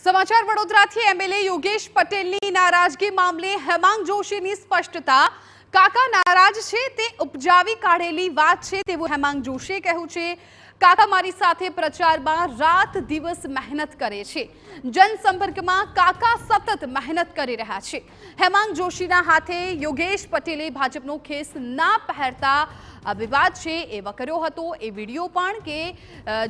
સમાચાર વડોદરાથી એમએલએ યોગેશ પટેલની નારાજગી મામલે હેમાંગ જોશીની સ્પષ્ટતા। કાકા નારાજ છે તે ઉપજાવી કાઢેલી વાત છે તેવું હેમાંગ જોશીએ કહ્યું છે। કાકા મારી સાથે પ્રચારમાં રાત દિવસ મહેનત કરે છે, જનસંપર્કમાં કાકા સતત મહેનત કરી રહ્યા છે। હેમાંગ જોશીના હાથે યોગેશ પટેલે ભાજપનો ખેસ ના પહેરતા વિવાદ છે એ વકર્યો હતો। એ વિડીયો પણ કે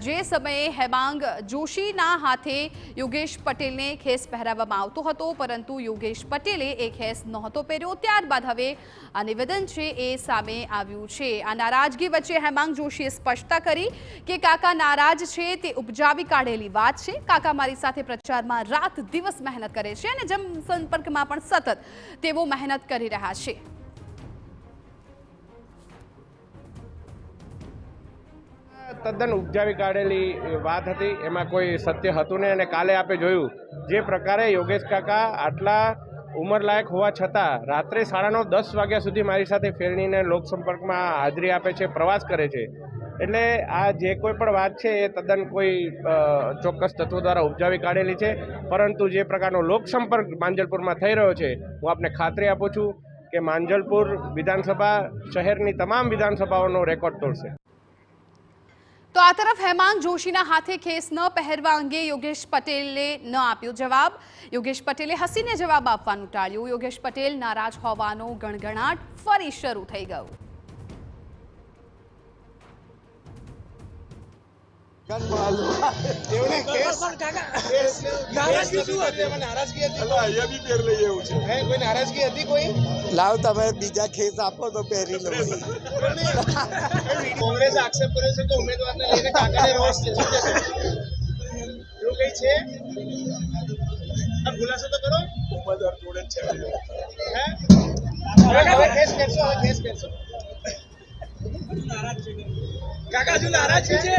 જે સમયે હેમાંગ જોશીના હાથે યોગેશ પટેલને ખેસ પહેરાવવામાં આવતો હતો, પરંતુ યોગેશ પટેલે એ ખેસ નહોતો પહેર્યો। ત્યારબાદ હવે આ નિવેદન છે એ સામે આવ્યું છે। આ નારાજગી વચ્ચે હેમાંગ જોશીએ સ્પષ્ટતા કરી કે કાકા નારાજ છે તે ઉપજાવી કાઢેલી વાત છે। કાકા મારી સાથે પ્રચારમાં રાત દિવસ મહેનત કરે છે અને જનસંપર્કમાં પણ સતત તેઓ મહેનત કરી રહ્યા છે। તદ્દન ઉપજાવી કાઢેલી વાત હતી, એમાં કોઈ સત્ય હતું નહીં। અને કાલે આપણે જોયું જે પ્રકારે યોગેશ કાકા આટલા ઉંમરલાયક હોવા છતાં રાત્રે 9:30 વાગ્યા સુધી મારી સાથે ફેરણીને લોકસંપર્કમાં હાજરી આપે છે, પ્રવાસ કરે છે। એટલે આ જે કોઈ પણ વાત છે એ તદ્દન કોઈ ચોક્કસ તત્વો દ્વારા ઉપજાવી કાઢેલી છે, પરંતુ જે પ્રકારનો લોકસંપર્ક માંજલપુરમાં થઈ રહ્યો છે, હું આપને ખાતરી આપું છું કે માંજલપુર વિધાનસભા શહેરની તમામ વિધાનસભાઓનો રેકોર્ડ તોડશે। તો આ તરફ હેમાંગ જોશીના હાથે ખેસ ન પહેરવા અંગે યોગેશ પટેલે ન આપ્યો જવાબ। યોગેશ પટેલે હસીને જવાબ આપવાનું ટાળ્યું। યોગેશ પટેલ નારાજ હોવાનો ગણગણાટ ફરી શરૂ થઈ ગયો। લાવ તમે બીજા ખેસ આપો તો પહેરી લો। કોંગ્રેસ આક્ષેપ કર્યો છે કે ઉમેદવારને લઈને કાકાને રોષ છે, શું કહેશો? એવું કઈ છે? આ ખુલાસો તો કરો। ઉમેદવાર જોડે જ છે। હવે કેસ કરશો, હવે કેસ કરશો। કાકા હજુ નારાજ છે?